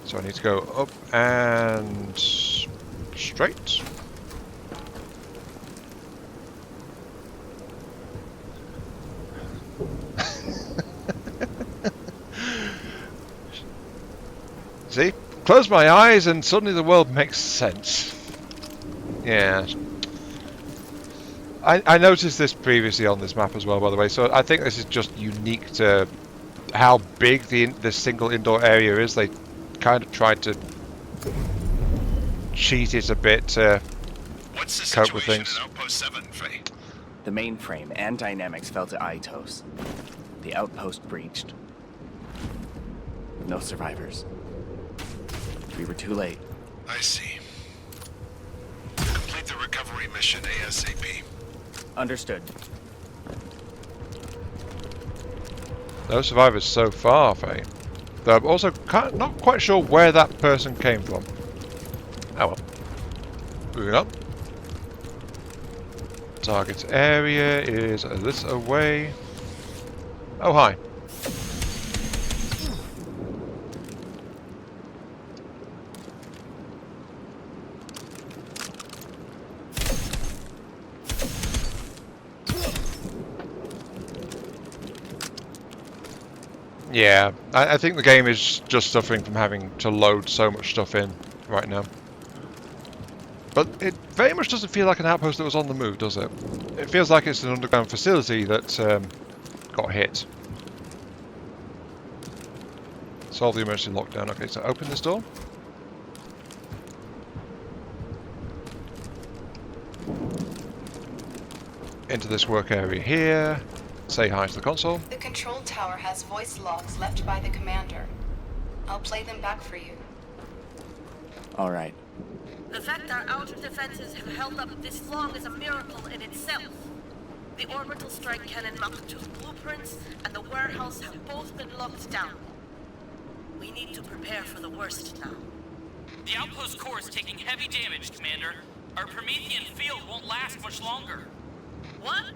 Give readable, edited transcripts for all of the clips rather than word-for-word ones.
So I need to go up and straight. See? Close my eyes and suddenly the world makes sense. Yeah. I noticed this previously on this map as well, by the way, so I think this is just unique to how big the single indoor area is. They kind of tried to cheat it a bit to cope with things. What's the situation in Outpost 7, Faye? The mainframe and dynamics fell to Outpost. The outpost breached. No survivors. We were too late. I see. Complete the recovery mission ASAP. Understood. No survivors so far, Faye. Though I'm also not quite sure where that person came from. Oh well. Moving on. Target area is this away. Oh, hi. Yeah, I think the game is just suffering from having to load so much stuff in right now. But it very much doesn't feel like an outpost that was on the move, does it? It feels like it's an underground facility that got hit. Solve the emergency lockdown. Okay, so open this door. Into this work area here. Say hi to the console. The control tower has voice logs left by the commander. I'll play them back for you. All right. The fact our outer defenses have held up this long is a miracle in itself. The orbital strike cannon Mach 2 blueprints and the warehouse have both been locked down. We need to prepare for the worst now. The outpost core is taking heavy damage, Commander. Our Promethean field won't last much longer. What?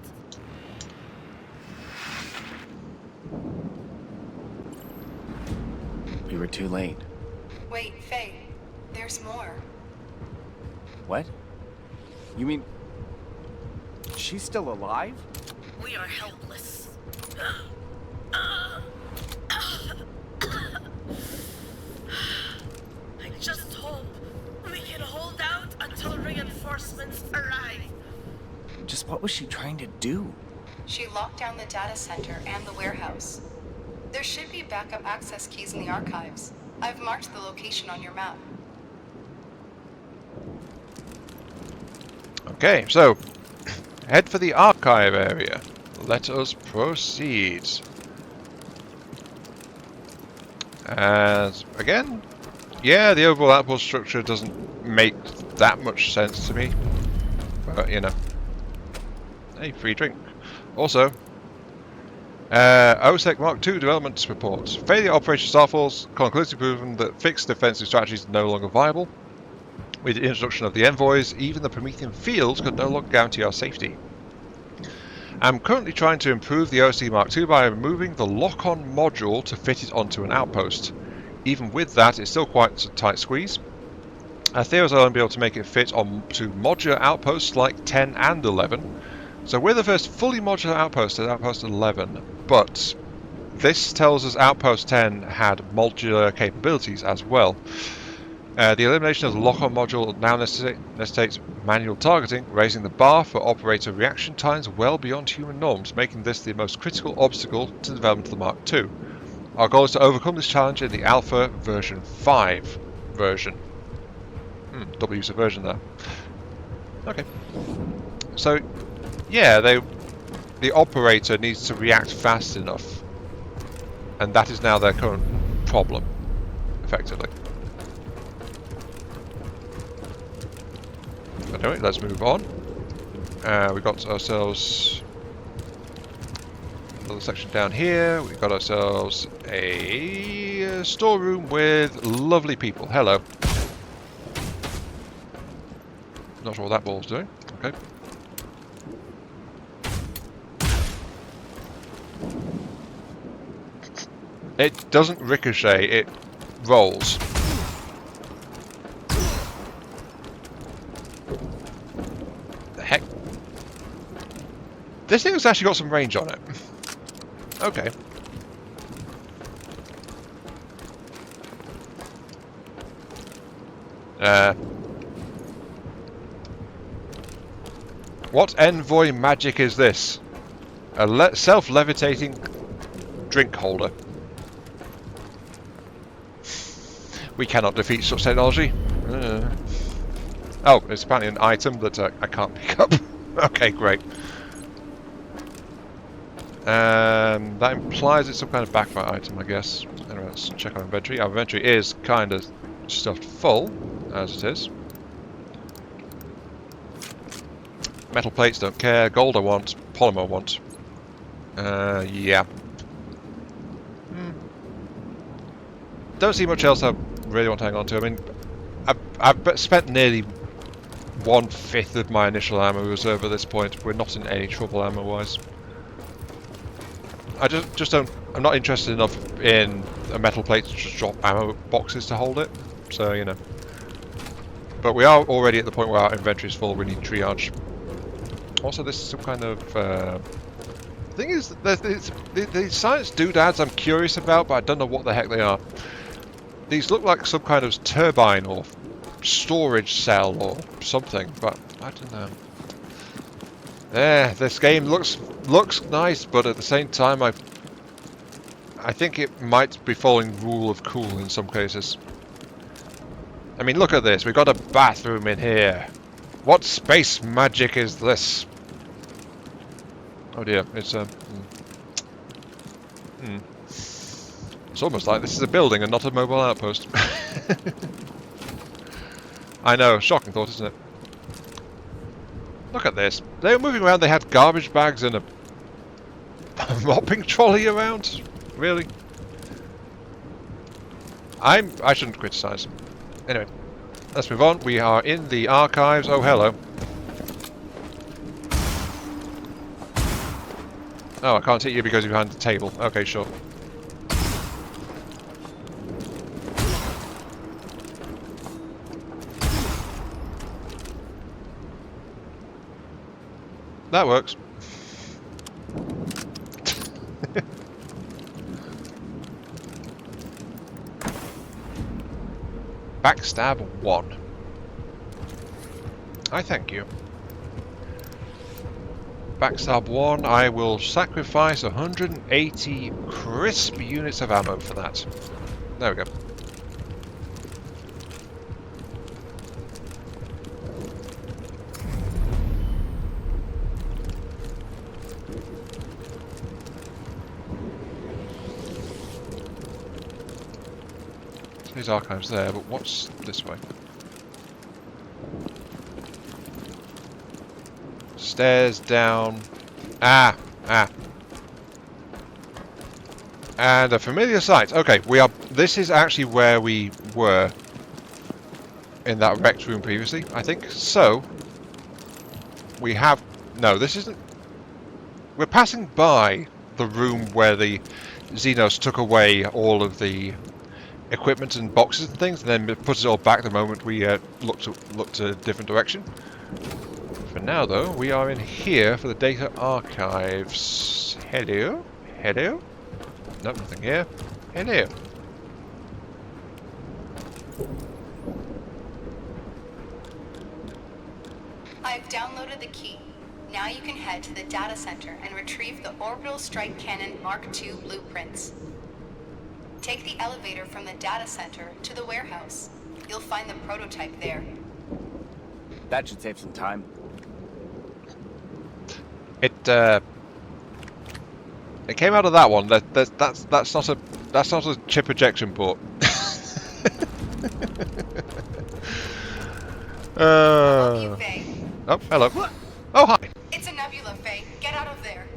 We were too late. Wait, Faye. There's more. What? You mean... she's still alive? We are helpless. I just hope we can hold out until reinforcements arrive. Just what was she trying to do? She locked down the data center and the warehouse. There should be backup access keys in the archives. I've marked the location on your map. Okay, so head for the archive area. Let us proceed. And again, yeah, the overall outpost structure doesn't make that much sense to me. But, you know. Hey, free drink. Also, OSEC Mark II development report. Failure Operation Starfalls conclusively proven that fixed defensive strategies are no longer viable. With the introduction of the envoys, even the Promethean fields could no longer guarantee our safety. I'm currently trying to improve the OSC Mark II by removing the lock-on module to fit it onto an outpost. Even with that, it's still quite a tight squeeze. I theorize I'll only be able to make it fit onto modular outposts like 10 and 11. So we're the first fully modular outpost at Outpost 11, but this tells us Outpost 10 had modular capabilities as well. The elimination of the lock-on module now necessitates manual targeting, raising the bar for operator reaction times well beyond human norms, making this the most critical obstacle to the development of the Mark II. Our goal is to overcome this challenge in the Alpha version 5 version. Double use of version there. Okay. So, yeah, the operator needs to react fast enough, and that is now their current problem, effectively. Anyway, let's move on. We got ourselves another section down here. We got ourselves a storeroom with lovely people. Hello. Not sure what that ball's doing. Okay. It doesn't ricochet, it rolls. This thing has actually got some range on it. Okay. What envoy magic is this? A self-levitating drink holder. We cannot defeat such technology. Oh, it's apparently an item that I can't pick up. Okay, great. That implies it's some kind of backfire item, I guess. Anyway, let's check our inventory. Our inventory is kind of stuffed full, as it is. Metal plates, don't care. Gold I want. Polymer I want. Yeah. Don't see much else I really want to hang on to. I mean, I've spent nearly 1/5 of my initial ammo reserve at this point. We're not in any trouble ammo-wise. I just don't. I'm not interested enough in a metal plate to just drop ammo boxes to hold it. So you know. But we are already at the point where our inventory is full. We need triage. Also, this is some kind of thing is the science doodads I'm curious about, but I don't know what the heck they are. These look like some kind of turbine or storage cell or something, but I don't know. This game looks nice, but at the same time, I think it might be following rule of cool in some cases. I mean, look at this. We've got a bathroom in here. What space magic is this? Oh dear, it's It's almost like this is a building and not a mobile outpost. I know, shocking thought, isn't it? Look at this. They were moving around, they had garbage bags and a mopping trolley around? Really? I shouldn't criticise. Anyway, let's move on. We are in the archives. Oh, hello. Oh, I can't hit you because you're behind the table. Okay, sure. That works. Backstab 1. I thank you. Backstab 1, I will sacrifice 180 crisp units of ammo for that. There we go. These archives there, but what's this way? Stairs down. Ah. And a familiar sight. Okay, we are. This is actually where we were in that wrecked room previously, I think. So we have. No, this isn't. We're passing by the room where the Xenos took away all of the equipment and boxes and things, and then put it all back the moment we looked a different direction. For now, though, we are in here for the data archives. Hello? Hello? No, nothing here. Hello? I've downloaded the key. Now you can head to the data center and retrieve the Orbital Strike Cannon Mark II blueprints. Take the elevator from the data center to the warehouse. You'll find the prototype there. That should save some time. It came out of that one. That's not a chip ejection port. You, Faye. Oh, hello. Oh, hi. It's a Nebula, Faye. Get out of there.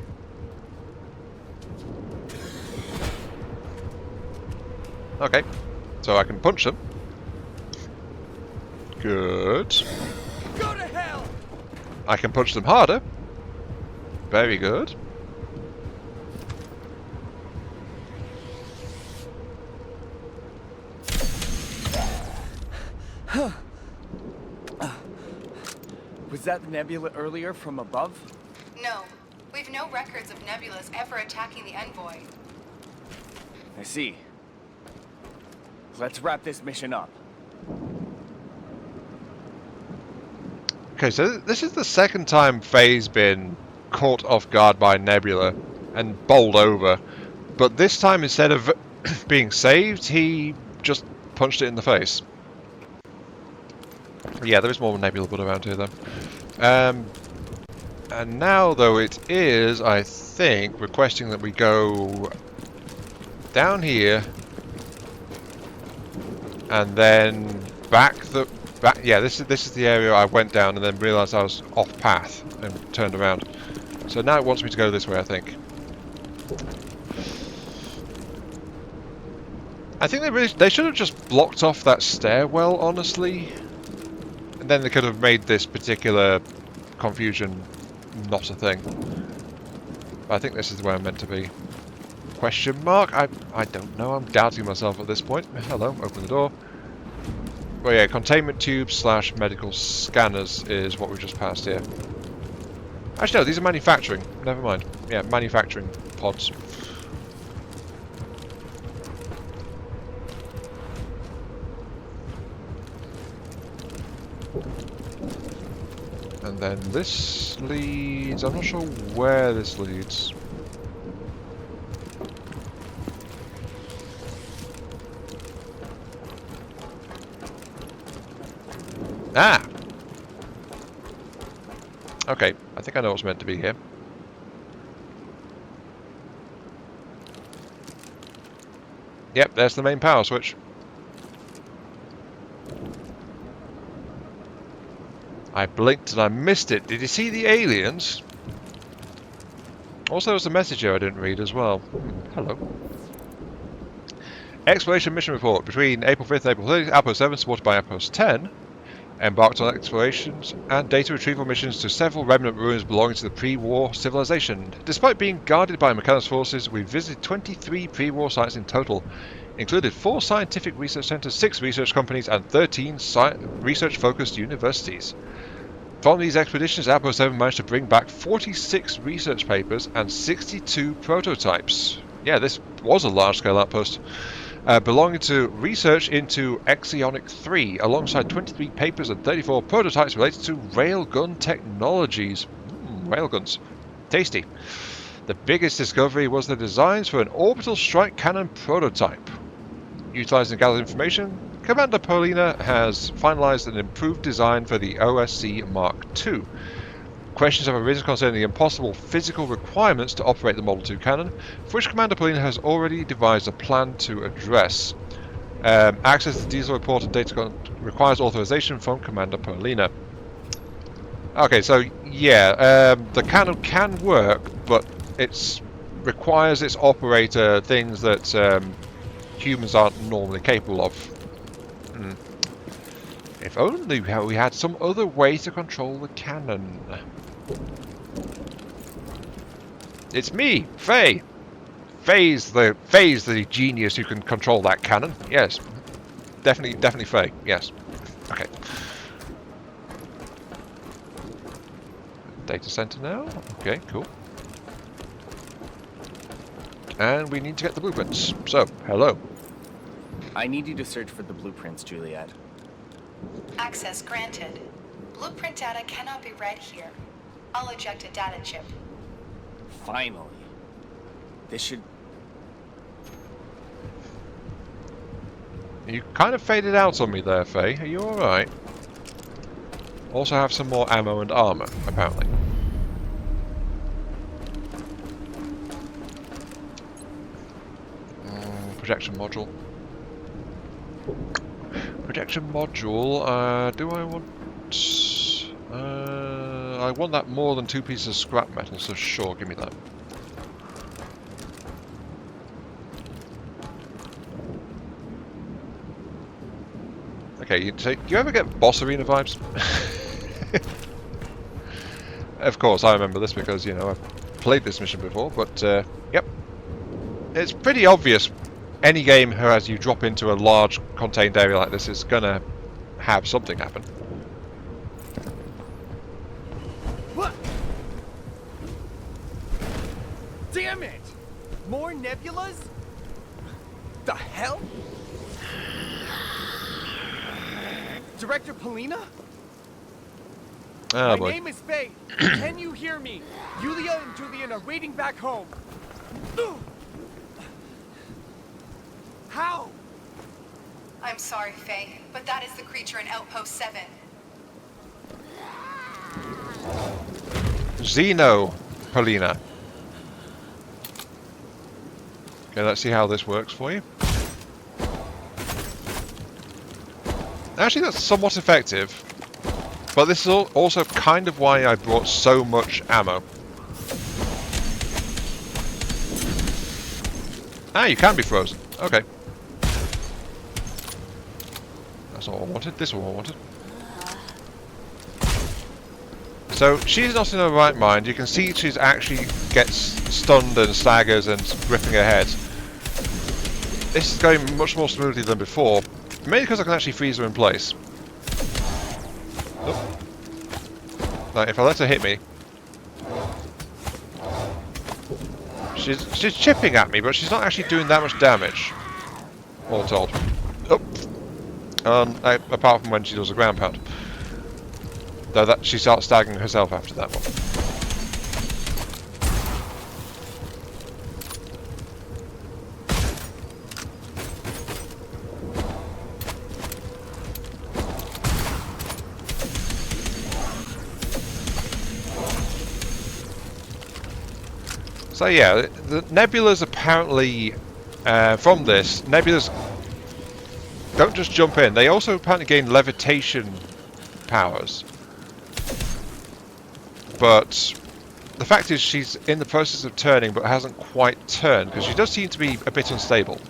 Okay, so I can punch them. Good. Go to hell! I can punch them harder. Very good. Was that the Nebula earlier from above? No. We've We've no records of Nebulas ever attacking the envoy. I see. Let's wrap this mission up. Okay, so this is the second time Faye's been caught off guard by Nebula and bowled over. But this time, instead of being saved, he just punched it in the face. Yeah, there is more Nebula blood around here, though. And now, though, it is, I think, requesting that we go down here and then back. Yeah, this is the area I went down and then realised I was off path and turned around. So now it wants me to go this way, I think. I think they should have just blocked off that stairwell, honestly. And then they could have made this particular confusion not a thing. But I think this is where I'm meant to be. Question mark? I don't know. I'm doubting myself at this point. Hello, open the door. Well, yeah, containment tubes / medical scanners is what we just passed here. Actually, no, these are manufacturing. Never mind. Yeah, manufacturing pods. And then this leads... I'm not sure where this leads. Ah! Okay, I think I know what's meant to be here. Yep, there's the main power switch. I blinked and I missed it. Did you see the aliens? Also, there was a message here I didn't read as well. Hello. Exploration mission report. Between April 5th and April 30th, Outpost 7, supported by Outpost 10, embarked on explorations and data retrieval missions to several remnant ruins belonging to the pre-war civilization. Despite being guarded by Mechanos forces, we visited 23 pre-war sites in total, included 4 scientific research centers, 6 research companies, and 13 research-focused universities. From these expeditions, Outpost 7 managed to bring back 46 research papers and 62 prototypes. Yeah, this was a large-scale outpost. Belonging to research into Exionic 3, alongside 23 papers and 34 prototypes related to railgun technologies. Railguns. Tasty. The biggest discovery was the designs for an orbital strike cannon prototype. Utilizing gathered information, Commander Paulina has finalized an improved design for the OSC Mark II. Questions have arisen concerning the impossible physical requirements to operate the Model 2 cannon, for which Commander Paulina has already devised a plan to address. Access to diesel report and data requires authorization from Commander Paulina. Okay, so yeah, the cannon can work, but it requires its operator things that humans aren't normally capable of. If only we had some other way to control the cannon. It's me, Faye. Faye's the genius who can control that cannon. Yes, definitely Faye. Yes. Okay. Data center now. Okay, cool. And we need to get the blueprints. So, hello. I need you to search for the blueprints, Juliet. Access granted. Blueprint data cannot be read here. I'll eject a data chip. Finally. This should... You kind of faded out on me there, Faye. Are you alright? Also have some more ammo and armor, apparently. Projection module. Projection module, do I want... I want that more than 2 pieces of scrap metal, so sure, give me that. Okay, do you ever get Boss Arena vibes? Of course, I remember this because, you know, I've played this mission before, but, yep. It's pretty obvious any game as you drop into a large contained area like this is gonna have something happen. Damn it! More Nebulas? The hell? Director Polina? Oh My boy. name is Faye. Can you hear me? Yulia and Julian are waiting back home. How? I'm sorry, Faye, but that is the creature in Outpost 7. Xeno, Polina. Okay, let's see how this works for you. Actually, that's somewhat effective. But this is also kind of why I brought so much ammo. Ah, you can be frozen. Okay. That's all I wanted. This one I wanted. So, she's not in her right mind. You can see she's actually gets stunned and staggers and gripping her head. This is going much more smoothly than before. Mainly because I can actually freeze her in place. Oh. Now, if I let her hit me... She's chipping at me, but she's not actually doing that much damage. All told. Oh. Apart from when she does a ground pound. Though that she starts staggering herself after that one. So yeah, the Nebulas apparently, from this, Nebulas don't just jump in, they also apparently gain levitation powers. But the fact is she's in the process of turning but hasn't quite turned, because she does seem to be a bit unstable.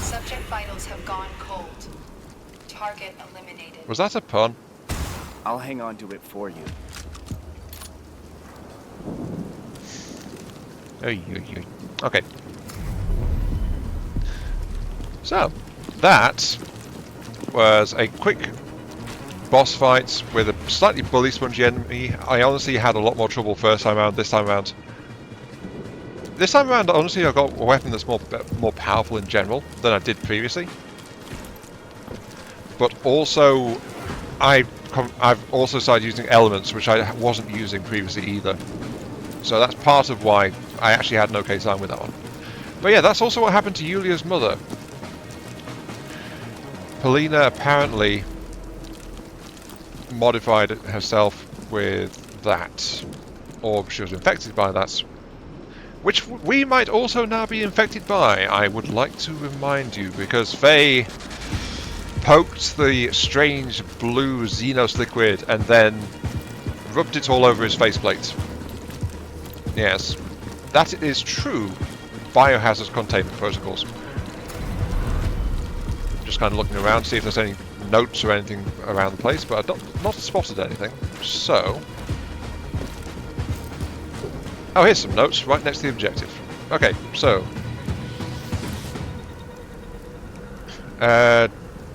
Subject vitals have gone cold. Target eliminated. Was that a pun? I'll hang on to it for you. Okay. So, that was a quick boss fight with a slightly bully spongy enemy. I honestly had a lot more trouble first time around, this time around. This time around, honestly, I got a weapon that's more powerful in general than I did previously. But also, I've also started using elements, which I wasn't using previously either. So that's part of why I actually had an okay time with that one. But yeah, that's also what happened to Yulia's mother. Polina apparently modified herself with that. Or she was infected by that. Which we might also now be infected by, I would like to remind you, because Faye poked the strange blue Xenos liquid and then rubbed it all over his faceplate. Yes, that is true biohazard containment protocols. Just kind of looking around to see if there's any notes or anything around the place, but I've not spotted anything. So... oh, here's some notes right next to the objective. Okay, so...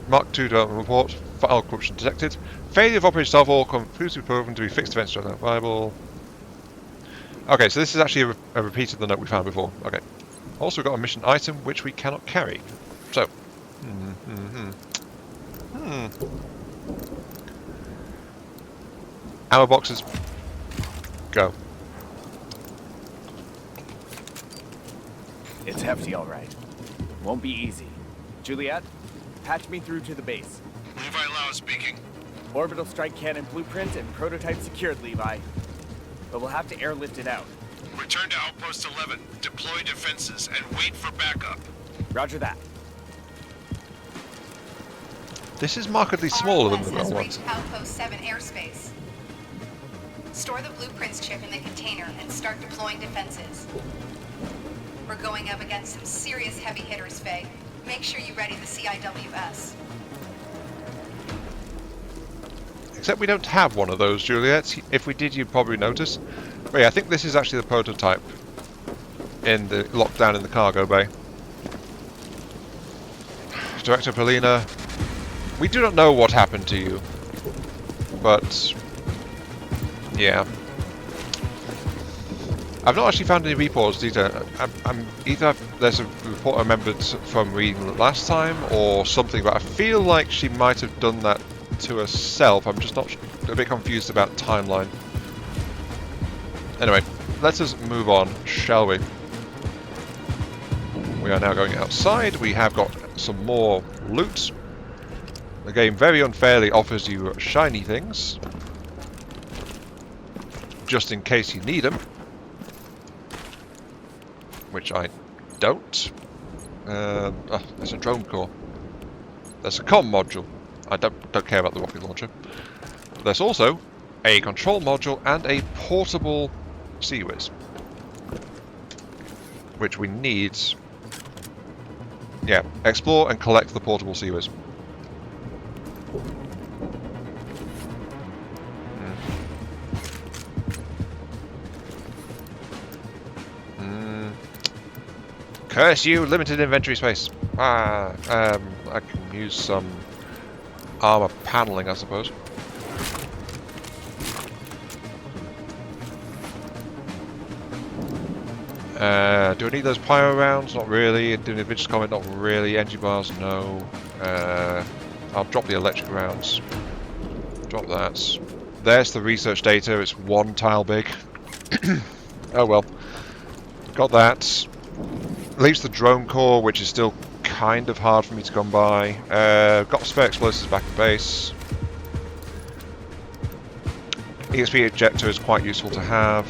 Mark II development report. File corruption detected. Failure of Operation Starfall conclusively proven to be fixed events not viable. Okay, so this is actually a repeat of the note we found before. Okay. Also got a mission item which we cannot carry. So. Ammo boxes. Go. It's hefty, all right. Won't be easy. Juliet, patch me through to the base. Levi Lau speaking. Orbital strike cannon blueprint and prototype secured, Levi. But we'll have to airlift it out. Return to Outpost 11. Deploy defenses and wait for backup. Roger that. This is markedly smaller than the ROS has other reached ones. Outpost 7 airspace. Store the blueprints chip in the container and start deploying defenses. We're going up against some serious heavy hitters, Faye. Make sure you ready the CIWS. Except we don't have one of those, Juliet. If we did, you'd probably notice. But yeah, I think this is actually the prototype in the lockdown in the cargo bay. Director Polina, we do not know what happened to you, but yeah, I've not actually found any reports either. Either there's a report I remembered from reading last time or something, but I feel like she might have done that to herself. I'm just not a bit confused about timeline. Anyway, let us move on, shall we? We are now going outside. We have got some more loot. The game very unfairly offers you shiny things, just in case you need them, which I don't. There's a drone core. There's a comm module. I don't care about the rocket launcher. There's also a control module and a portable CWIS, which we need. Yeah, explore and collect the portable CWIS. Curse you, limited inventory space. I can use some armor paneling, I suppose. Do I need those pyro rounds? Not really. Doing a vicious comment? Not really. Energy bars? No. I'll drop the electric rounds. Drop that. There's the research data. It's 1 tile big. Oh well. Got that. Leaves the drone core, which is still kind of hard for me to come by. Got spare explosives back at base. EXP ejector is quite useful to have.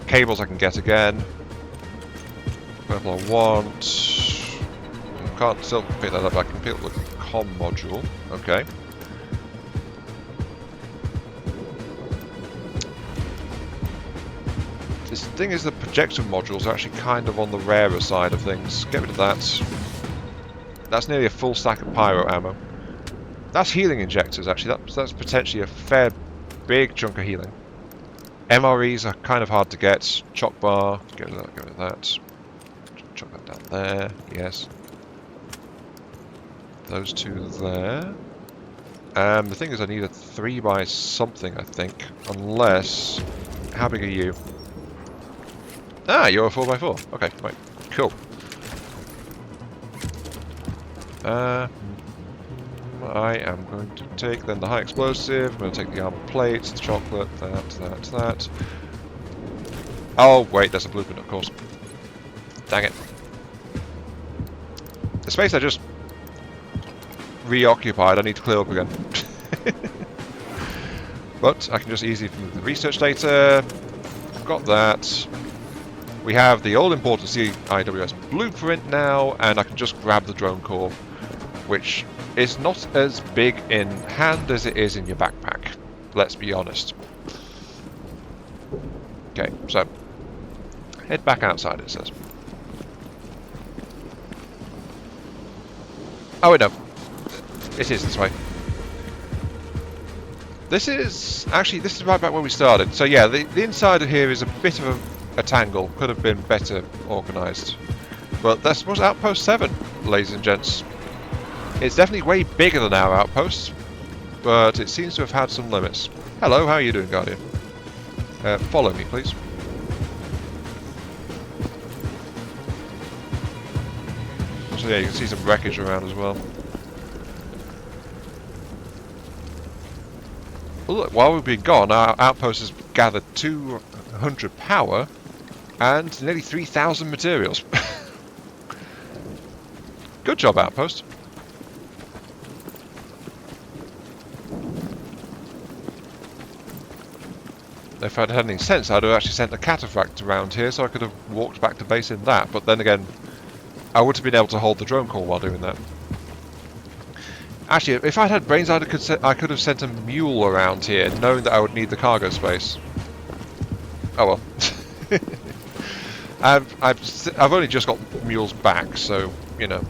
Cables I can get again. Purple I want. Can't still pick that up. I can pick up the comm module. Okay. This thing is the projector modules are actually kind of on the rarer side of things. Get rid of that. That's nearly a full stack of pyro ammo. That's healing injectors actually. That's potentially a fair big chunk of healing. MREs are kind of hard to get. Choc bar. Get rid of that. Chuck that down there. Yes. Those two there. The thing is I need a 3 by something I think. Unless... How big are you? Ah, you're a 4x4. Okay, right. Cool. I am going to take then the high explosive. I'm going to take the armor plates, the chocolate, that. Oh, wait, there's a blueprint, of course. Dang it. The space I just reoccupied, I need to clear up again. But I can just easily move the research data. Got that. We have the all-important CIWS blueprint now, and I can just grab the drone core, which is not as big in hand as it is in your backpack. Let's be honest. Okay, so head back outside, it says. Oh wait, no. It is this way. This is right back where we started. So yeah, the inside of here is a bit of a tangle. Could have been better organised. But that was Outpost 7, ladies and gents. It's definitely way bigger than our outpost, but it seems to have had some limits. Hello, how are you doing, Guardian? Follow me, please. So yeah, you can see some wreckage around as well. Well, look, while we've been gone, our outpost has gathered 200 power and nearly 3,000 materials. Good job, Outpost. If I'd had any sense, I'd have actually sent a cataphract around here so I could have walked back to base in that, but then again, I would have been able to hold the drone core while doing that. Actually, if I'd had brains, I could have sent a mule around here, knowing that I would need the cargo space. Oh well. I've only just got mules back, so, you know.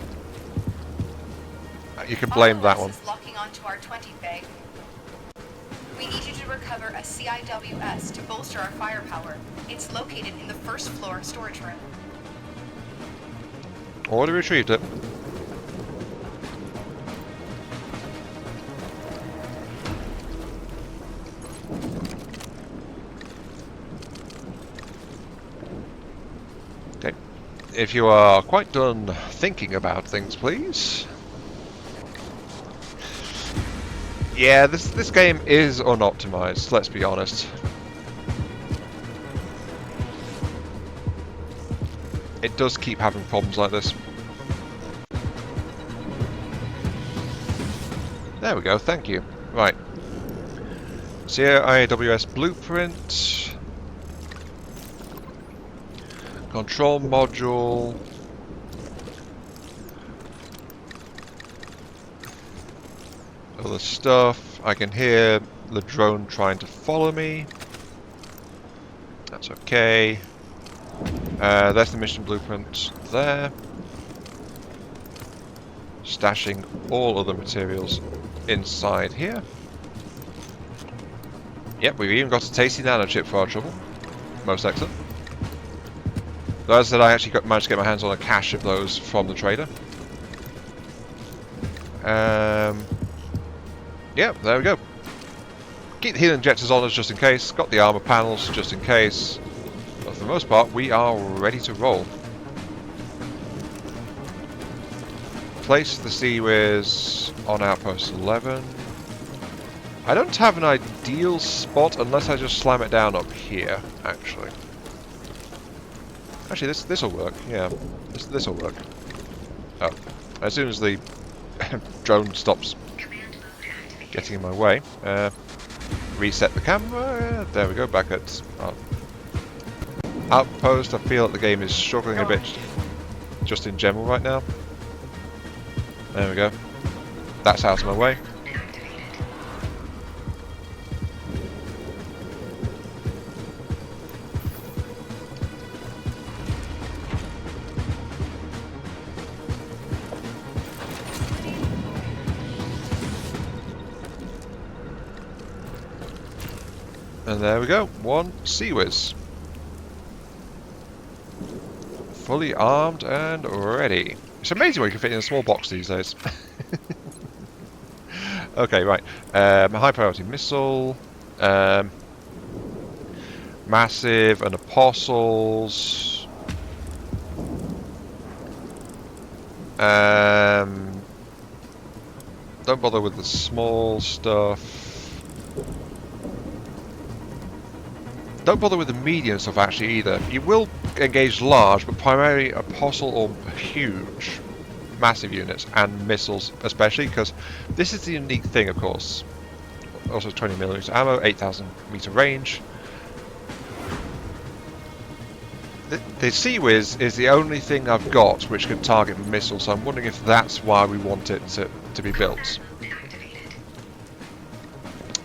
You can blame that one. Is locking onto our 20 bay. We need you to recover a CIWS to bolster our firepower. It's located in the first floor storage room. Already retrieved it. if you are quite done thinking about things, please. Yeah, this game is unoptimized, let's be honest. It does keep having problems like this. There we go, thank you. Right. So here, IAWS blueprint. Control module. Other stuff. I can hear the drone trying to follow me. That's okay. There's the mission blueprint there. Stashing all other materials inside here. Yep, we've even got a tasty nanochip for our trouble. Most excellent. Though as I said, I actually managed to get my hands on a cache of those from the trader. Yep, there we go. Keep the healing injectors on us just in case. Got the armor panels just in case. But for the most part, we are ready to roll. Place the Seaways on Outpost 11. I don't have an ideal spot unless I just slam it down up here, actually. Actually, this'll work, yeah. This'll work. Oh. As soon as the drone stops getting in my way. Reset the camera. There we go, back at Outpost. I feel that the game is struggling a bit just in general right now. There we go. That's out of my way. And there we go, one Seaways. Fully armed and ready. It's amazing what you can fit in a small box these days. Okay, right. High priority missile. Massive and apostles. Don't bother with the small stuff. Don't bother with the medium stuff actually either. You will engage large, but primarily apostle or huge, massive units and missiles especially, because this is the unique thing, of course. Also 20mm ammo, 8,000 meter range. The Seawiz is the only thing I've got which can target missiles, so I'm wondering if that's why we want it to be built.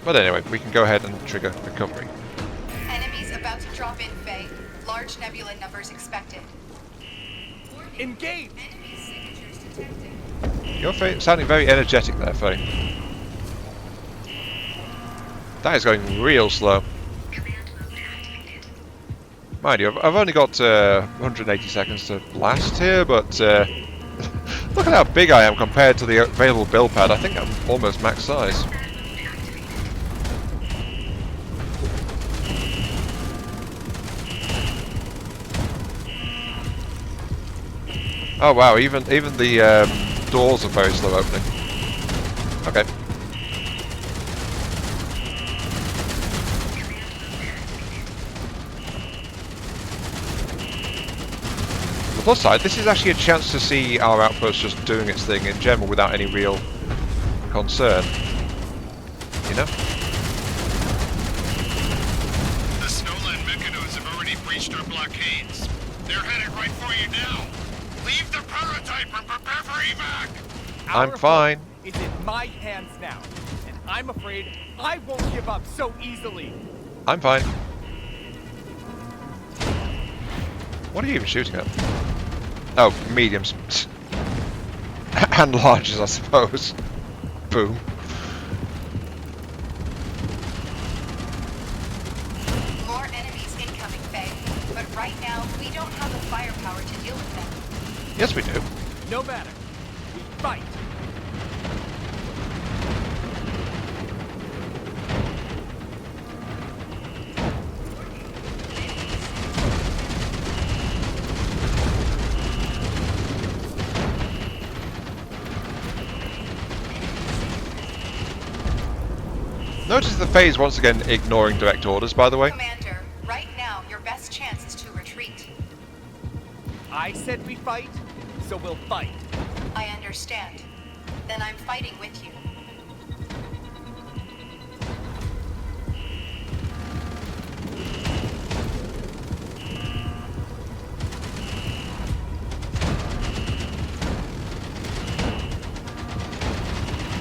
But anyway, we can go ahead and trigger recovery. About to drop in, Faye. Large nebula numbers expected. Engage! Enemy signatures detected. You're sounding very energetic there, Faye. That is going real slow. Mind you, I've only got 180 seconds to blast here, but look at how big I am compared to the available build pad. I think I'm almost max size. Oh wow, even the doors are very slow opening. Okay. The plus side, this is actually a chance to see our outpost just doing its thing in general without any real concern. You know? The Snowland Mechanos have already breached our blockades. They're headed right for you now. Leave the prototype and prepare for evac! I'm fine. It's in my hands now, and I'm afraid I won't give up so easily. I'm fine. What are you even shooting at? Oh, mediums. And larges, I suppose. Boom. More enemies incoming, Faye. But right now, we don't have the firepower to deal with them. Yes, we do. No matter. We fight. Notice the Fae's once again ignoring direct orders, by the way. Commander, right now your best chance is to retreat. I said we fight, so we'll fight. I understand. Then I'm fighting with you.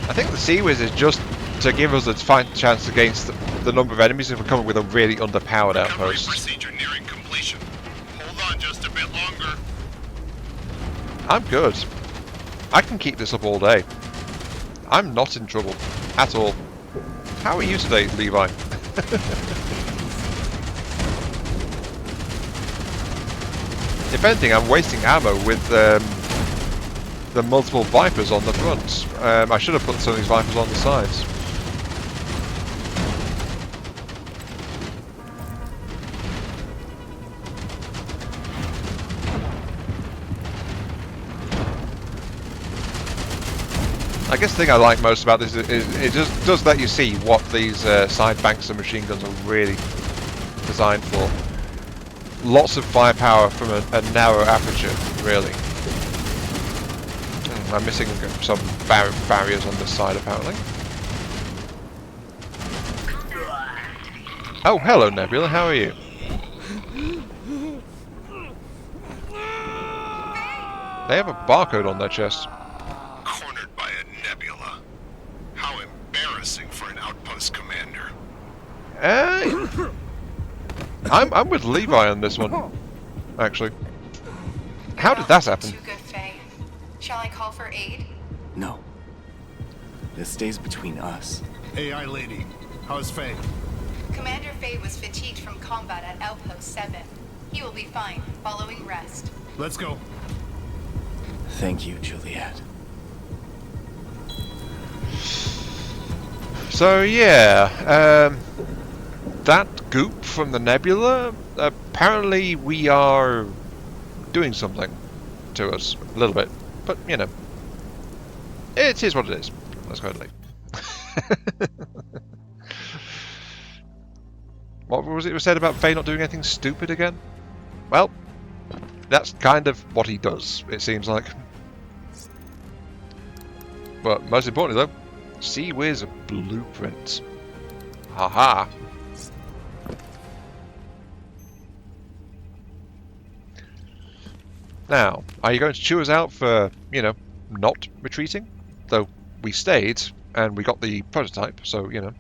I think the Sea Whiz is just to give us a fight chance against the number of enemies if we're coming with a really underpowered Recovery outpost. procedure nearing completion. Hold on just a bit longer. I'm good. I can keep this up all day. I'm not in trouble at all. How are you today, Levi? If anything, I'm wasting ammo with the multiple Vipers on the front. I should have put some of these Vipers on the sides. I guess the thing I like most about this is it just does let you see what these side banks of machine guns are really designed for. Lots of firepower from a narrow aperture, really. I'm missing some barriers on this side, apparently. Oh, hello, Nebula. How are you? They have a barcode on their chest. Cornered by a Nebula. How embarrassing for an outpost commander. I'm with Levi on this one, actually. How did that happen? Too good, Faye. Shall I call for aid? No. This stays between us. AI lady, how's Faye? Commander Faye was fatigued from combat at Outpost 7. He will be fine, following rest. Let's go. Thank you, Juliet. So yeah, that goop from the Nebula, apparently we are doing something to us, a little bit, but you know, it is what it is. Let's go and leave. What was it said about Faye not doing anything stupid again? Well, that's kind of what he does, it seems like. But most importantly though, Sea Whiz blueprint. Haha. Now, are you going to chew us out for, you know, not retreating? Though we stayed and we got the prototype, so, you know,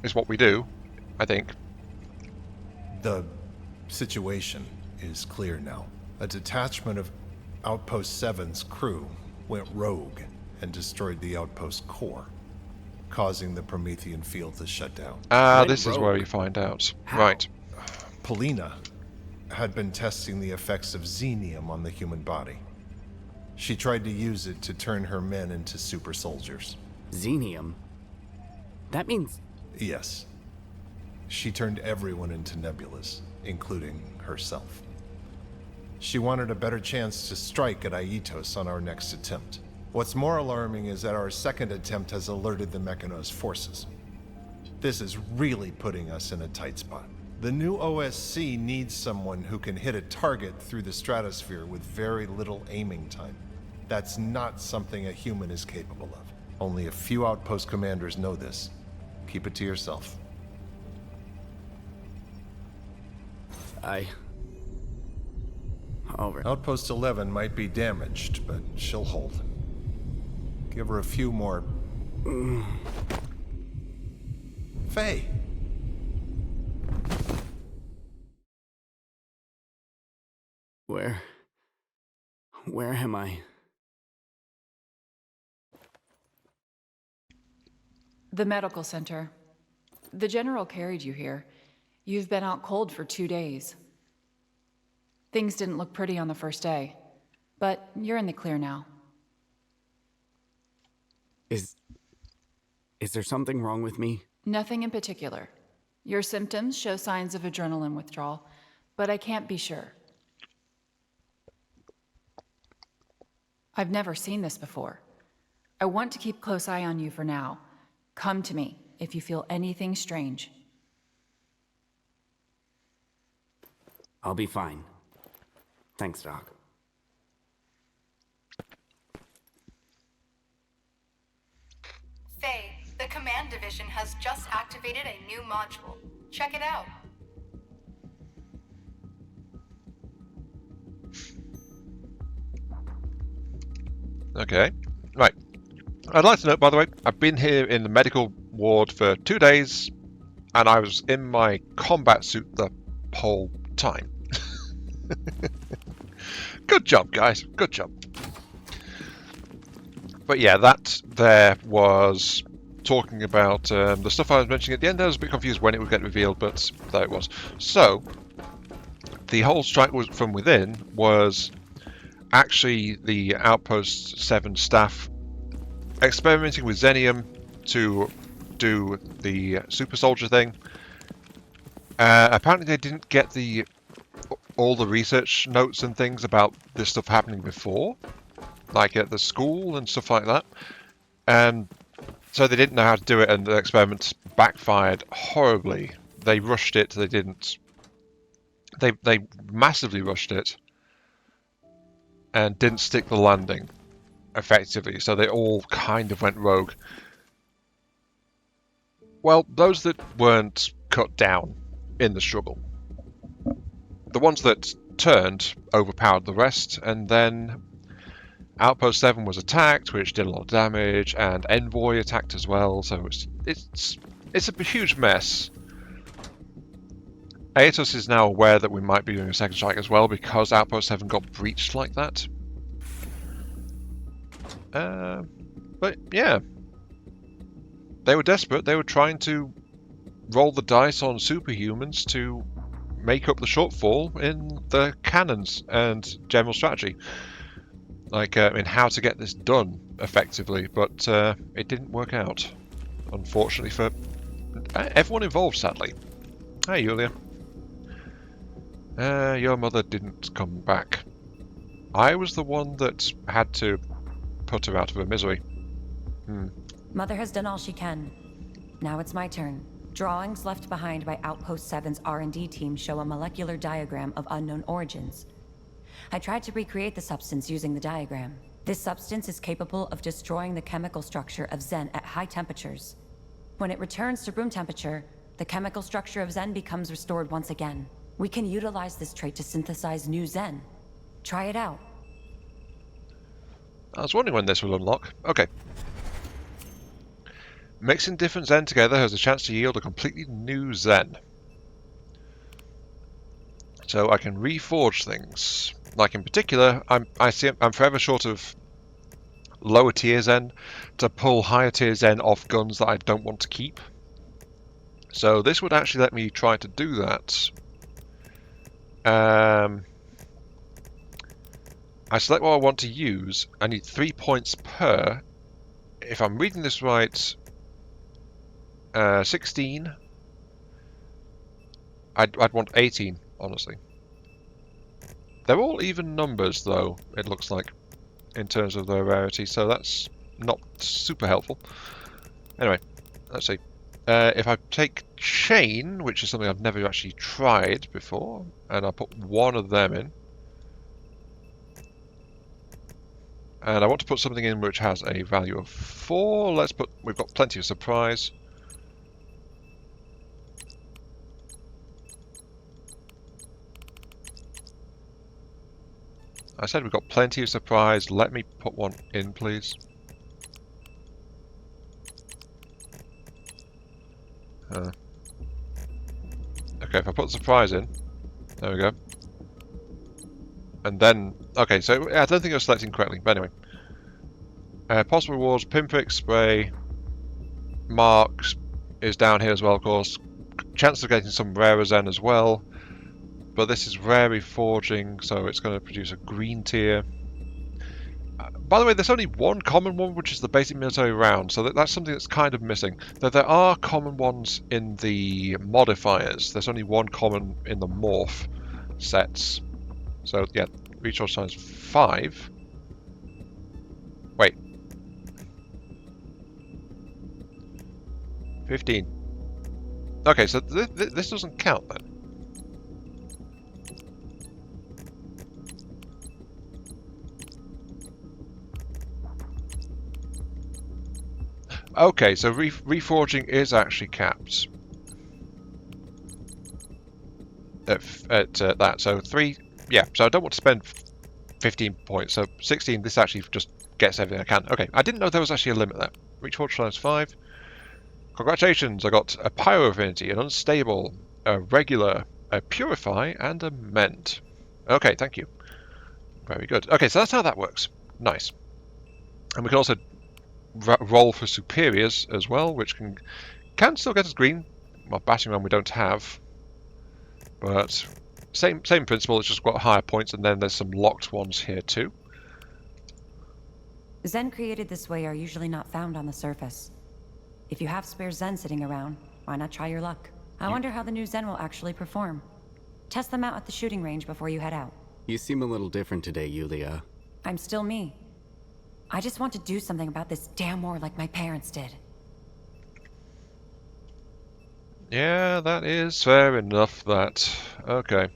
it's what we do, I think. The situation is clear now. A detachment of Outpost 7's crew went rogue and destroyed the outpost core, causing the Promethean field to shut down. Ah, this is where you find out. Right. Polina had been testing the effects of xenium on the human body. She tried to use it to turn her men into super soldiers. Xenium? That means... Yes. She turned everyone into Nebulas, including herself. She wanted a better chance to strike at Aitos on our next attempt. What's more alarming is that our second attempt has alerted the Mechanos forces. This is really putting us in a tight spot. The new OSC needs someone who can hit a target through the stratosphere with very little aiming time. That's not something a human is capable of. Only a few outpost commanders know this. Keep it to yourself. Over. Outpost 11 might be damaged, but she'll hold. Give her a few more... Faye! Where am I? The medical center. The general carried you here. You've been out cold for 2 days. Things didn't look pretty on the first day, but you're in the clear now. Is there something wrong with me? Nothing in particular. Your symptoms show signs of adrenaline withdrawal, but I can't be sure. I've never seen this before. I want to keep close eye on you for now. Come to me if you feel anything strange. I'll be fine. Thanks, Doc. Faye, the command division has just activated a new module. Check it out. Okay, right. I'd like to note, by the way, I've been here in the medical ward for 2 days, and I was in my combat suit the whole time. Good job, guys. Good job. But yeah, that there was talking about the stuff I was mentioning at the end. I was a bit confused when it would get revealed, but there it was. So, the whole strike was from within was actually the Outpost 7 staff experimenting with Xenium to do the super soldier thing. Apparently they didn't get all the research notes and things about this stuff happening before, like at the school and stuff like that, and so they didn't know how to do it, and the experiment backfired horribly. They rushed it. They massively rushed it and didn't stick the landing effectively, so they all kind of went rogue. Well, those that weren't cut down in the struggle, the ones that turned overpowered the rest, and then Outpost 7 was attacked, which did a lot of damage, and Envoy attacked as well, so it's a huge mess. Aetos is now aware that we might be doing a second strike as well, because Outpost 7 got breached like that. But yeah, they were desperate. They were trying to roll the dice on superhumans to make up the shortfall in the cannons and general strategy, like in how to get this done effectively, but it didn't work out, unfortunately, for everyone involved, sadly. Hey, Yulia. Your mother didn't come back. I was the one that had to put her out of her misery. Mother has done all she can. Now it's my turn. Drawings left behind by Outpost 7's R&D team show a molecular diagram of unknown origins. I tried to recreate the substance using the diagram. This substance is capable of destroying the chemical structure of Xen at high temperatures. When it returns to room temperature, the chemical structure of Xen becomes restored once again. We can utilize this trait to synthesize new Xen. Try it out. I was wondering when this will unlock. Okay. Mixing different Xen together has a chance to yield a completely new Xen. So I can reforge things. Like in particular, I'm forever short of lower tier Xen to pull higher tier Xen off guns that I don't want to keep. So this would actually let me try to do that. I select what I want to use. I need 3 points per. If I'm reading this right, 16. I'd want 18, honestly. They're all even numbers, though, it looks like, in terms of their rarity, so that's not super helpful. Anyway, let's see. If I take chain, which is something I've never actually tried before, and I put one of them in, and I want to put something in which has a value of 4. We've got plenty of surprise. I said we've got plenty of surprise. Let me put one in, please. Okay, if I put the surprise in, there we go. And then, okay, so I don't think I was selecting correctly, but anyway. Possible rewards, pinprick, spray, marks is down here as well, of course. Chance of getting some rarer Xen as well. But this is rare reforging, so it's going to produce a green tier. By the way, there's only one common one, which is the basic military round, so that's something that's kind of missing. Though there are common ones in the modifiers. There's only one common in the morph sets. So yeah, recharge times 5. Wait. 15. Okay, so this doesn't count then. Okay, so reforging is actually capped at that. So 3, yeah. So I don't want to spend 15 points. So 16. This actually just gets everything I can. Okay, I didn't know there was actually a limit there. Reforge times 5. Congratulations! I got a pyro affinity, an unstable, a regular, a purify, and a mend. Okay, thank you. Very good. Okay, so that's how that works. Nice. And we can also roll for superiors as well, which can still get us green. Well, batting ram we don't have, but same principle. It's just got higher points, and then there's some locked ones here too. Zen created this way are usually not found on the surface. If you have spare Zen sitting around, why not try your luck? I wonder how the new Zen will actually perform. Test them out at the shooting range before you head out. You seem a little different today, Yulia. I'm still me. I just want to do something about this damn war like my parents did. Yeah, that is fair enough, that. Okay.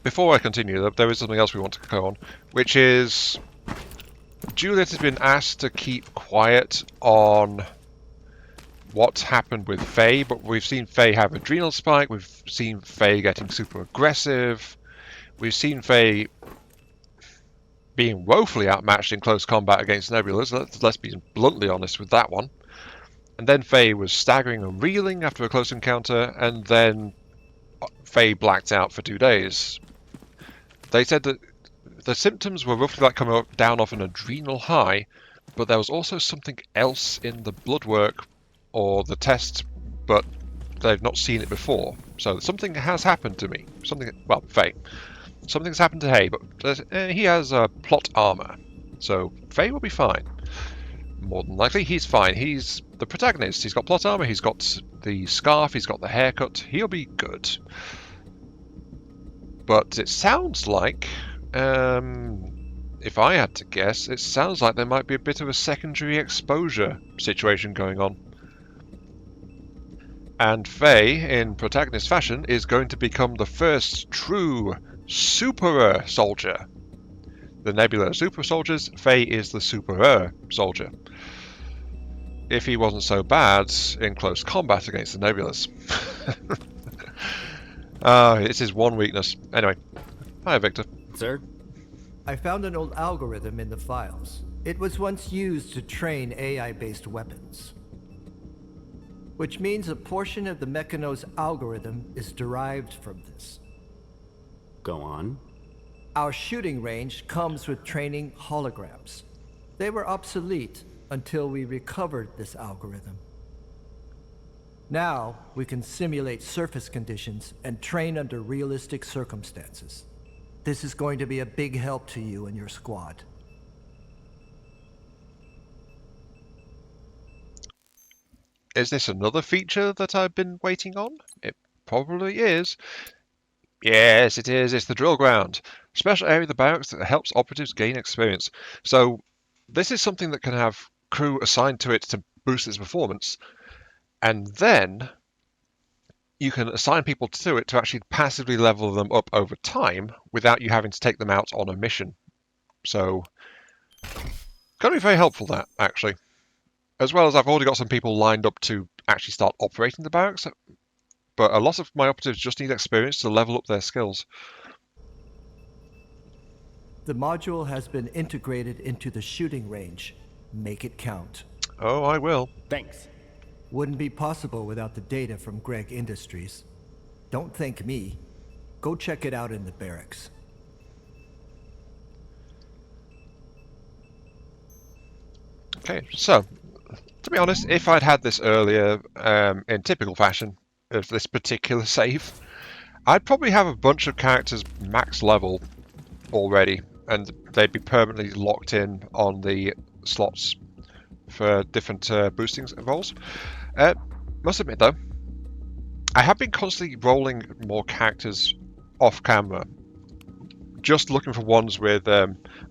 Before I continue, there is something else we want to go on, which is Juliet has been asked to keep quiet on what's happened with Faye, but we've seen Faye have adrenal spike, we've seen Faye getting super aggressive, we've seen Faye being woefully outmatched in close combat against Nebulas. Let's be bluntly honest with that one. And then Faye was staggering and reeling after a close encounter, and then Faye blacked out for 2 days. They said that the symptoms were roughly like coming down off an adrenal high, but there was also something else in the blood work or the tests, but they've not seen it before. So something has happened to me. Faye. Something's happened to Hay, but he has plot armor, so Faye will be fine. More than likely, he's fine. He's the protagonist. He's got plot armor, he's got the scarf, he's got the haircut. He'll be good. But it sounds like, if I had to guess, it sounds like there might be a bit of a secondary exposure situation going on. And Faye, in protagonist fashion, is going to become the first true Superer soldier. The Nebula super soldiers, Faye is the Superer soldier. If he wasn't so bad in close combat against the Nebulas. It's his one weakness. Anyway, hi Victor. Sir? I found an old algorithm in the files. It was once used to train AI-based weapons. Which means a portion of the Mechanos algorithm is derived from this. Go on. Our shooting range comes with training holograms. They were obsolete until we recovered this algorithm. Now, we can simulate surface conditions and train under realistic circumstances. This is going to be a big help to you and your squad. Is this another feature that I've been waiting on? It probably is. Yes, it is. It's the drill ground. Special area of the barracks that helps operatives gain experience. So this is something that can have crew assigned to it to boost its performance. And then you can assign people to it to actually passively level them up over time without you having to take them out on a mission. So going to be very helpful, that, actually. As well as I've already got some people lined up to actually start operating the barracks. But a lot of my operatives just need experience to level up their skills. The module has been integrated into the shooting range. Make it count. Oh, I will. Thanks. Wouldn't be possible without the data from Greg Industries. Don't thank me. Go check it out in the barracks. Okay, so, to be honest, if I'd had this earlier, in typical fashion, of this particular save, I'd probably have a bunch of characters max level already, and they'd be permanently locked in on the slots for different boosting roles. Must admit though, I have been constantly rolling more characters off camera, just looking for ones with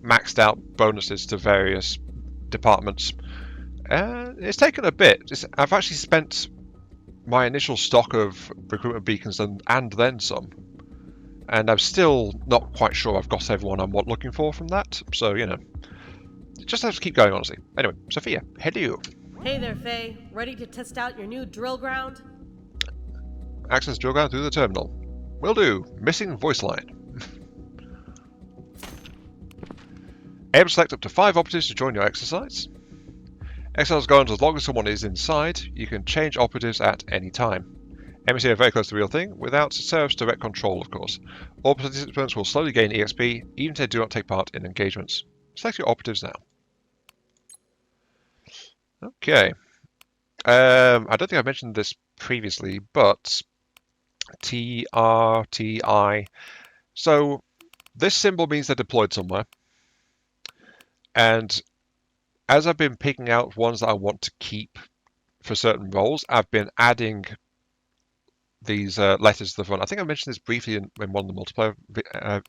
maxed out bonuses to various departments. It's taken a bit. I've actually spent my initial stock of recruitment beacons and then some. And I'm still not quite sure I've got everyone I'm looking for from that. So, you know, just have to keep going, honestly. Anyway, Sophia, hello. Hey there, Faye. Ready to test out your new drill ground? Access drill ground through the terminal. Will do. Missing voice line. Able to select up to 5 operatives to join your exercise. Exercise goes on as long as someone is inside. You can change operatives at any time. Enemies are very close to the real thing, without Seraph's direct control, of course. All participants will slowly gain EXP, even if they do not take part in engagements. Select your operatives now. Okay. I don't think I mentioned this previously, but TRTI. So this symbol means they're deployed somewhere. And as I've been picking out ones that I want to keep for certain roles, I've been adding these letters to the front. I think I mentioned this briefly in one of the multiplayer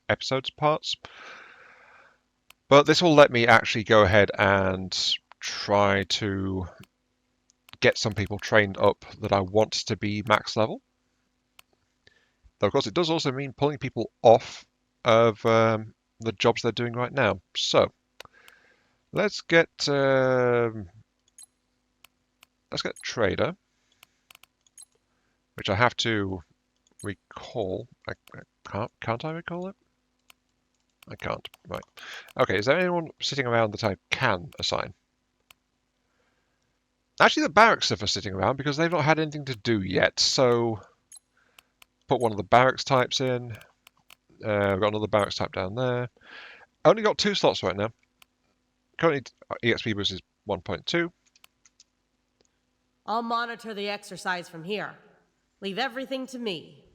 episodes parts. But this will let me actually go ahead and try to get some people trained up that I want to be max level. Though, of course, it does also mean pulling people off of the jobs they're doing right now. So, let's get trader, which I have to recall. Can't I recall it? I can't. Right. Okay, is there anyone sitting around that I can assign? Actually, the barrack stuff are sitting around because they've not had anything to do yet. So, put one of the barracks types in. We've got another barracks type down there. Only got 2 slots right now. Currently, EXP boost is 1.2. I'll monitor the exercise from here. Leave everything to me.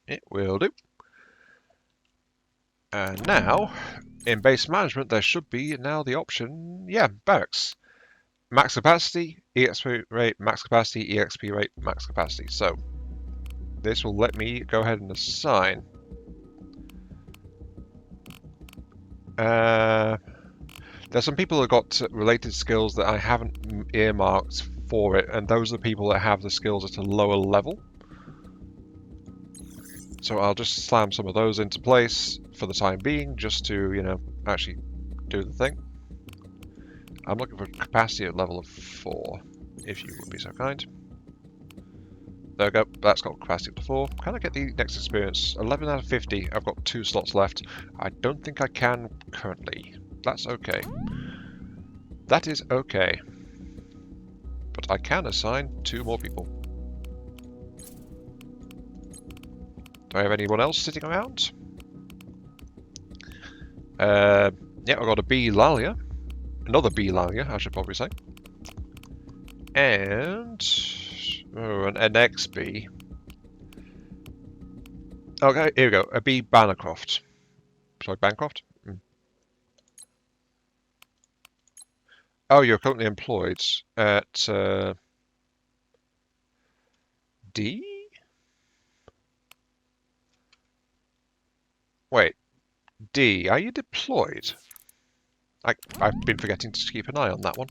It will do. And now, in base management, there should be now the option, barracks. Max capacity, EXP rate, max capacity, EXP rate, max capacity. So, this will let me go ahead and assign. There's some people that got related skills that I haven't earmarked for it, and those are the people that have the skills at a lower level. So I'll just slam some of those into place for the time being, just to, you know, actually do the thing. I'm looking for capacity at level of 4, if you would be so kind. There we go, that's got capacity up to 4. Can I get the next experience? 11 out of 50, I've got 2 slots left. I don't think I can currently. That's okay. That is okay. But I can assign 2 more people. Do I have anyone else sitting around? Yeah, I've got a B Lalia. Another B Lalia, I should probably say. And an XB. Okay, here we go. A B Bannercroft. Sorry, Bancroft? Oh, you're currently employed at D? Wait, D, are you deployed? I've been forgetting to keep an eye on that one.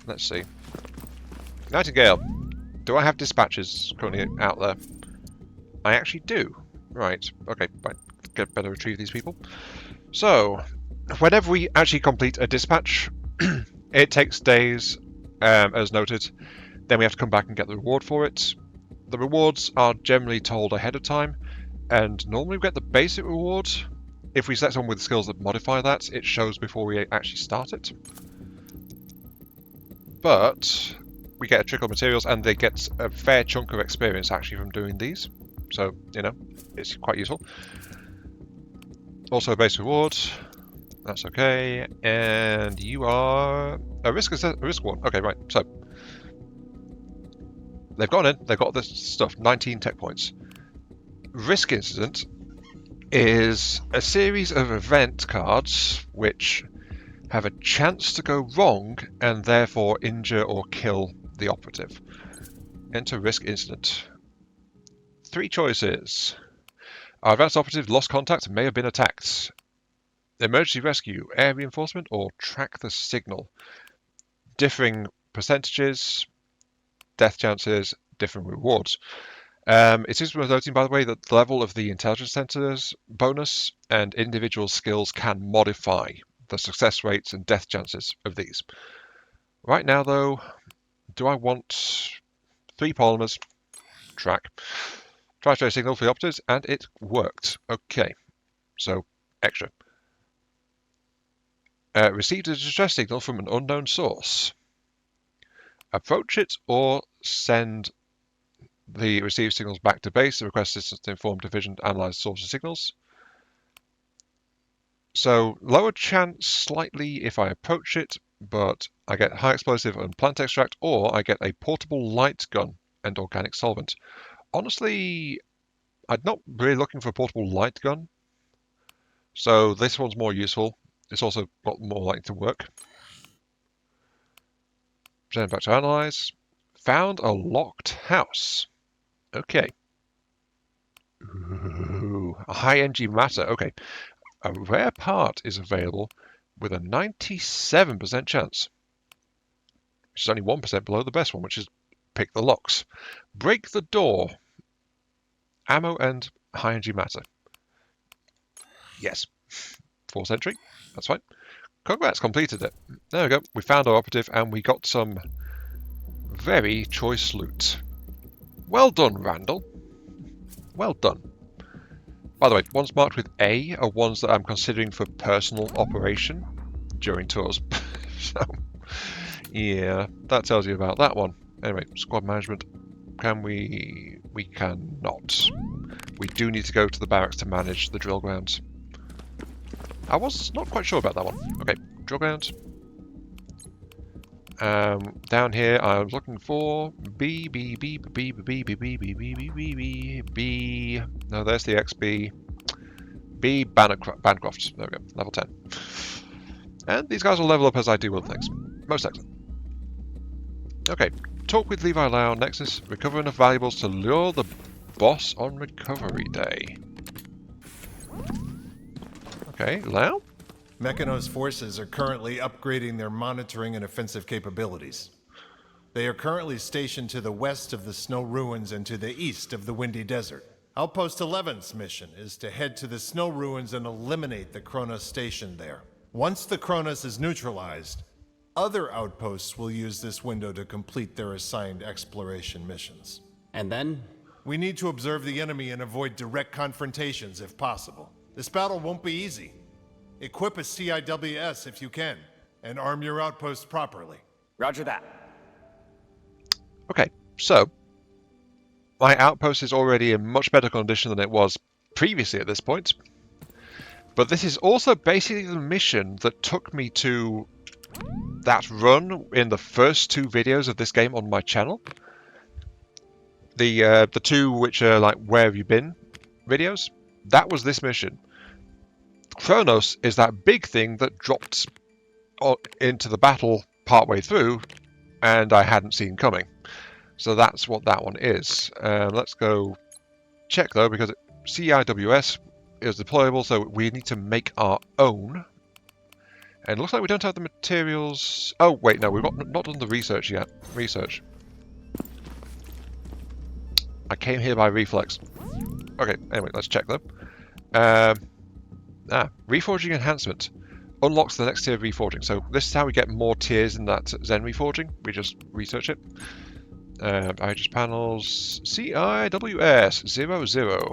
Let's see. Nightingale, do I have dispatches currently out there? I actually do. Right, okay, right. Better retrieve these people. So, whenever we actually complete a dispatch, it takes days, as noted. Then we have to come back and get the reward for it. The rewards are generally told ahead of time, and normally we get the basic reward. If we select someone with skills that modify that, it shows before we actually start it. But we get a trickle of materials, and they get a fair chunk of experience actually from doing these. So, you know, it's quite useful. Also a base reward. That's okay. And you are a risk one. Okay, right. So they've gone in, they've got this stuff, 19 tech points. Risk incident is a series of event cards which have a chance to go wrong and therefore injure or kill the operative. Enter risk incident. 3 choices. Our advanced operative lost contact and may have been attacked. emergency rescue, air reinforcement, or track the signal. Differing percentages, death chances, different rewards. It is worth noting, by the way, that the level of the intelligence center's bonus and individual skills can modify the success rates and death chances of these. Right now, though, do I want 3 polymers? Track. Tri-stray signal for the operatives, and it worked. Okay, so extra. Received a distress signal from an unknown source. Approach it or send the received signals back to base and request assistance to inform division to analyze source of signals. So lower chance slightly if I approach it, but I get high explosive and plant extract, or I get a portable light gun and organic solvent. Honestly, I'm not really looking for a portable light gun, so this one's more useful. It's also got more likely to work. Send back to analyze. Found a locked house. Okay. Ooh, a high energy matter. Okay. A rare part is available with a 97% chance, which is only 1% below the best one, which is pick the locks. Break the door. Ammo and high energy matter. Yes. Force entry. That's fine. Congrats, completed it. There we go. We found our operative and we got some very choice loot. Well done, Randall. Well done. By the way, ones marked with A are ones that I'm considering for personal operation during tours. So, yeah, that tells you about that one. Anyway, squad management. Can we? We cannot. We do need to go to the barracks to manage the drill grounds. I was not quite sure about that one. Okay, drill grounds. Down here, I was looking for B. No, there's the XB. B. Bancroft. There we go, level 10. And these guys will level up as I do other things. Most excellent. Okay, talk with Levi Lau, Nexus. Recover enough valuables to lure the boss on recovery day. Okay, Lau? Mechanos forces are currently upgrading their monitoring and offensive capabilities. They are currently stationed to the west of the snow ruins and to the east of the windy desert. Outpost 11's mission is to head to the snow ruins and eliminate the Kronos station there. Once the Kronos is neutralized, other outposts will use this window to complete their assigned exploration missions. And then? We need to observe the enemy and avoid direct confrontations if possible. This battle won't be easy. Equip a CIWS if you can, and arm your outposts properly. Roger that. Okay, so my outpost is already in much better condition than it was previously at this point. But this is also basically the mission that took me to that run in the first 2 videos of this game on my channel. The 2 which are like where have you been videos. That was this mission. Kronos is that big thing that dropped into the battle partway through and I hadn't seen coming. So that's what that one is. Let's go check though, because CIWS is deployable, so we need to make our own. And it looks like we don't have the materials. Oh wait, no, we've not done the research yet. Research. I came here by reflex. Okay, anyway, let's check though. Reforging enhancement unlocks the next tier of reforging. So this is how we get more tiers in that Zen reforging. We just research it. Aegis panels, CIWS 00.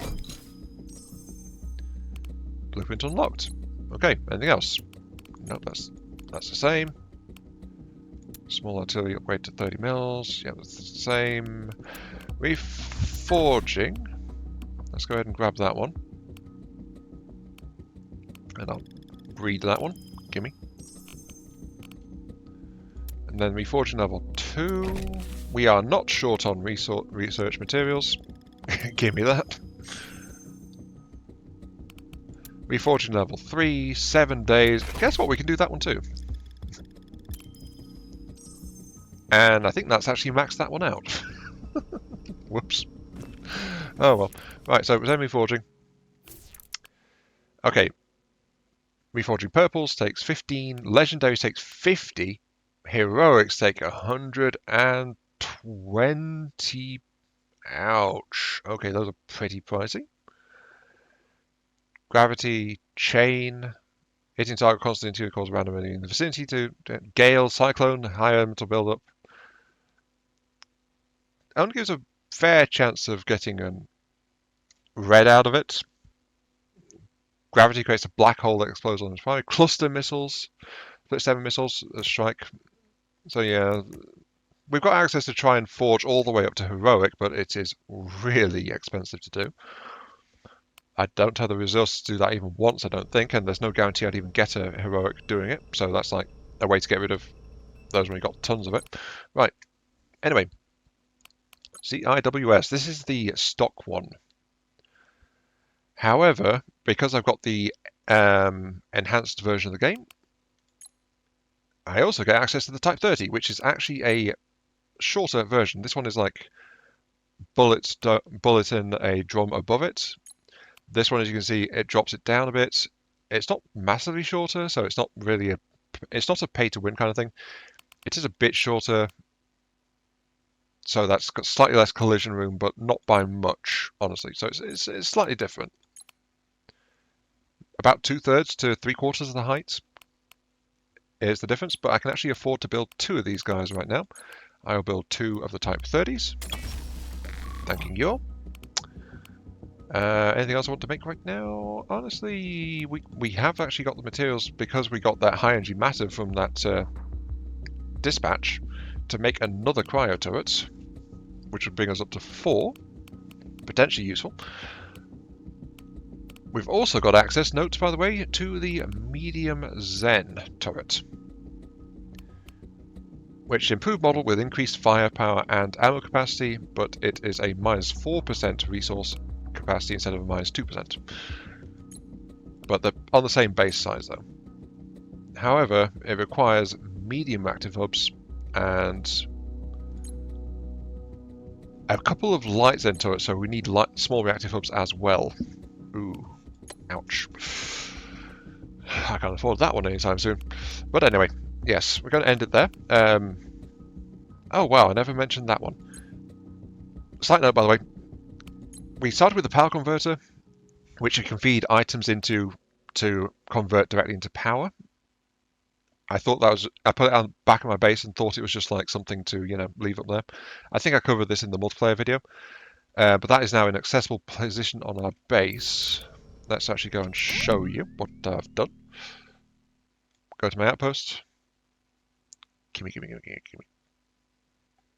Blueprint unlocked. Okay, anything else? Nope, that's the same. Small artillery upgrade to 30 mils. Yeah, that's the same. Reforging. Let's go ahead and grab that one. And I'll read that one. Gimme. And then reforging level 2. We are not short on research materials. Gimme that. Reforging level 3, 7 days. Guess what? We can do that one too. And I think that's actually maxed that one out. Whoops. Oh well. Right, so Zen reforging. Okay. Reforging Purples takes 15. Legendaries takes 50. Heroics take 120. Ouch. Okay, those are pretty pricey. Gravity, Chain. Hitting target constantly to cause random enemy in the vicinity to Gale, Cyclone, high elemental build-up. Only gives a fair chance of getting a red out of it. Gravity creates a black hole that explodes on its fire. Cluster missiles, split 7 missiles, a strike. So yeah, we've got access to try and forge all the way up to heroic, but it is really expensive to do. I don't have the resources to do that even once, I don't think, and there's no guarantee I'd even get a heroic doing it. So that's like a way to get rid of those when we got tons of it. Right. Anyway, CIWS. This is the stock one. However, because I've got the enhanced version of the game, I also get access to the Type 30, which is actually a shorter version. This one is like bullet in a drum above it. This one, as you can see, it drops it down a bit. It's not massively shorter, so it's not really it's not a pay-to-win kind of thing. It is a bit shorter, so that's got slightly less collision room, but not by much, honestly. So it's slightly different. About 2/3 to 3/4 of the height is the difference, but I can actually afford to build 2 of these guys right now. I'll build 2 of the Type 30s. Thanking you. Anything else I want to make right now? Honestly, we have actually got the materials because we got that high energy matter from that dispatch to make another cryo turret, which would bring us up to 4. Potentially useful. We've also got access, note by the way, to the medium Zen turret, which is an improved model with increased firepower and ammo capacity, but it is a -4% resource capacity instead of a -2%. But they're on the same base size though. However, it requires medium active hubs and a couple of light Zen turrets, so we need small reactive hubs as well. Ooh, ouch. I can't afford that one anytime soon. But anyway, yes, we're going to end it there. Oh wow, I never mentioned that one. Slight note, by the way, we started with the power converter, which you can feed items into to convert directly into power. I thought that was, I put it on the back of my base and thought it was just like something to, you know, leave up there. I think I covered this in the multiplayer video. But that is now in accessible position on our base. Let's actually go and show you what I've done. Go to my outpost. Gimme.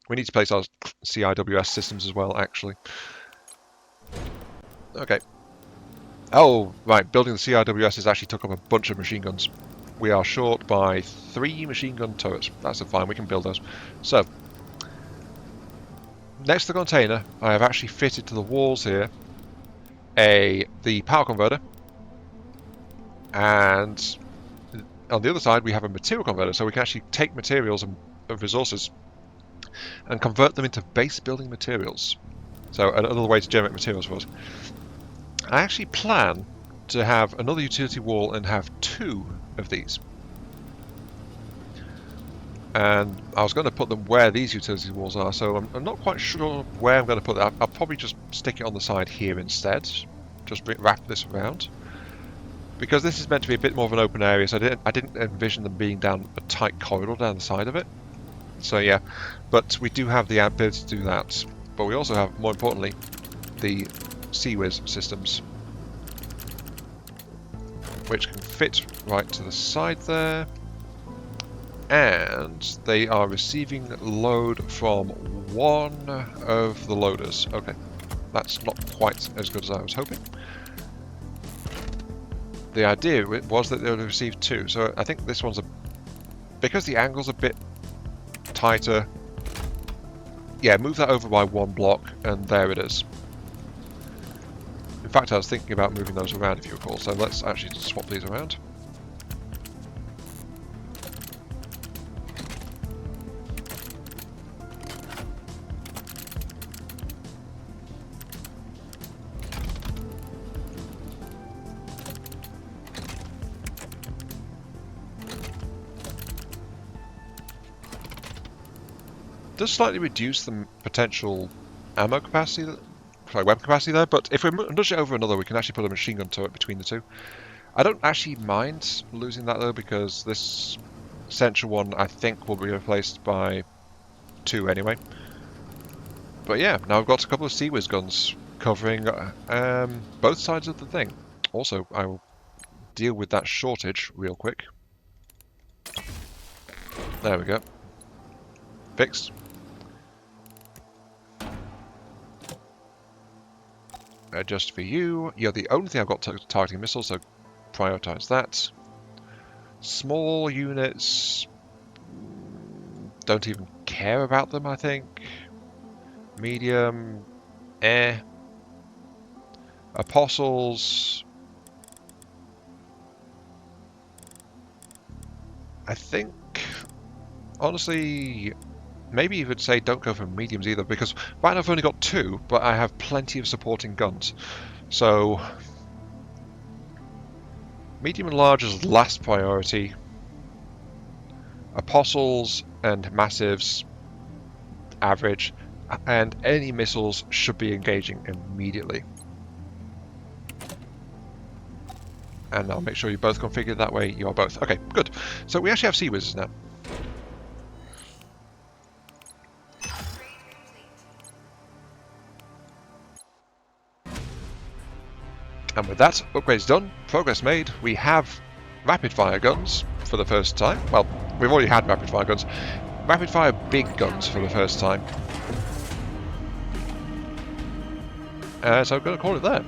We need to place our CIWS systems as well, actually. Okay. Oh, right. Building the CIWS has actually took up a bunch of machine guns. We are short by 3 machine gun turrets. That's fine. We can build those. So, next to the container, I have actually fitted to the walls here the power converter, and on the other side we have a material converter, so we can actually take materials and resources and convert them into base building materials. So another way to generate materials for us. I actually plan to have another utility wall and have 2 of these. And I was going to put them where these utility walls are, so I'm not quite sure where I'm going to put that. I'll probably just stick it on the side here instead. Just wrap this around. Because this is meant to be a bit more of an open area, so I didn't envision them being down a tight corridor down the side of it. So yeah, but we do have the ability to do that. But we also have, more importantly, the CWIS systems, which can fit right to the side there. And they are receiving load from 1 of the loaders. Okay, that's not quite as good as I was hoping. The idea was that they would receive 2, so I think this one's because the angle's a bit tighter. Yeah, move that over by 1 block, and there it is. In fact, I was thinking about moving those around, if you recall, so let's actually swap these around. does slightly reduce the potential ammo capacity, weapon capacity there, but if we nudge it over another, we can actually put a machine gun turret between the two. I don't actually mind losing that though, because this central one I think will be replaced by 2 anyway. But yeah, now I've got a couple of Sea-Wiz guns covering both sides of the thing. Also, I will deal with that shortage real quick. There we go. Fixed. Just for you. You're the only thing I've got targeting missiles, so prioritize that. Small units, don't even care about them, I think. Medium, Apostles, I think, honestly, maybe you could say don't go for mediums either, because right now I've only got 2, but I have plenty of supporting guns. So, medium and large is last priority. Apostles and massives, average, and any missiles should be engaging immediately. And I'll make sure you're both configured that way. You are both. Okay, good. So we actually have Sea-Wiz now. And with that, upgrades done, progress made. We have rapid-fire guns for the first time. Well, we've already had rapid-fire guns. Rapid-fire big guns for the first time. So I'm going to call it there.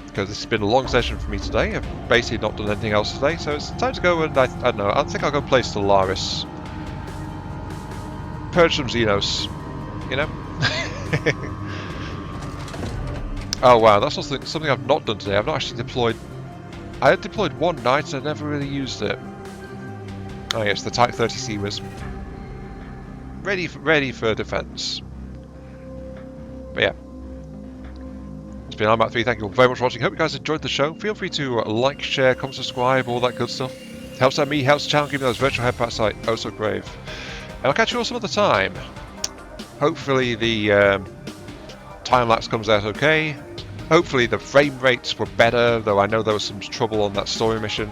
Because this has been a long session for me today. I've basically not done anything else today, so it's time to go and, I don't know, I think I'll go play Stellaris. Purge some Xenos, you know? Oh wow, that's also something I've not done today. I've not actually deployed... I had deployed one night and I never really used it. Oh yes, the Type 30 Sea-Wiz. Ready for defense. But yeah. It's been Armat 3, thank you all very much for watching. Hope you guys enjoyed the show. Feel free to like, share, comment, subscribe, all that good stuff. Helps out me, helps the channel, give me those virtual headpats like oh so brave. And I'll catch you all some other time. Hopefully the time-lapse comes out okay. Hopefully the frame rates were better, though I know there was some trouble on that story mission.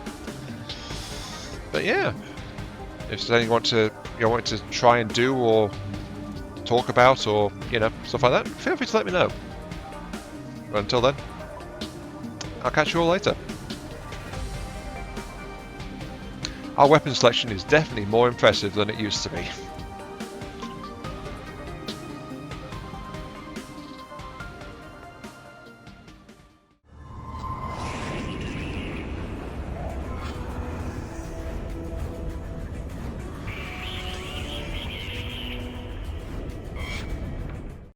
But yeah, if there's anything you want to try and do or talk about or, you know, stuff like that, feel free to let me know. But until then, I'll catch you all later. Our weapon selection is definitely more impressive than it used to be.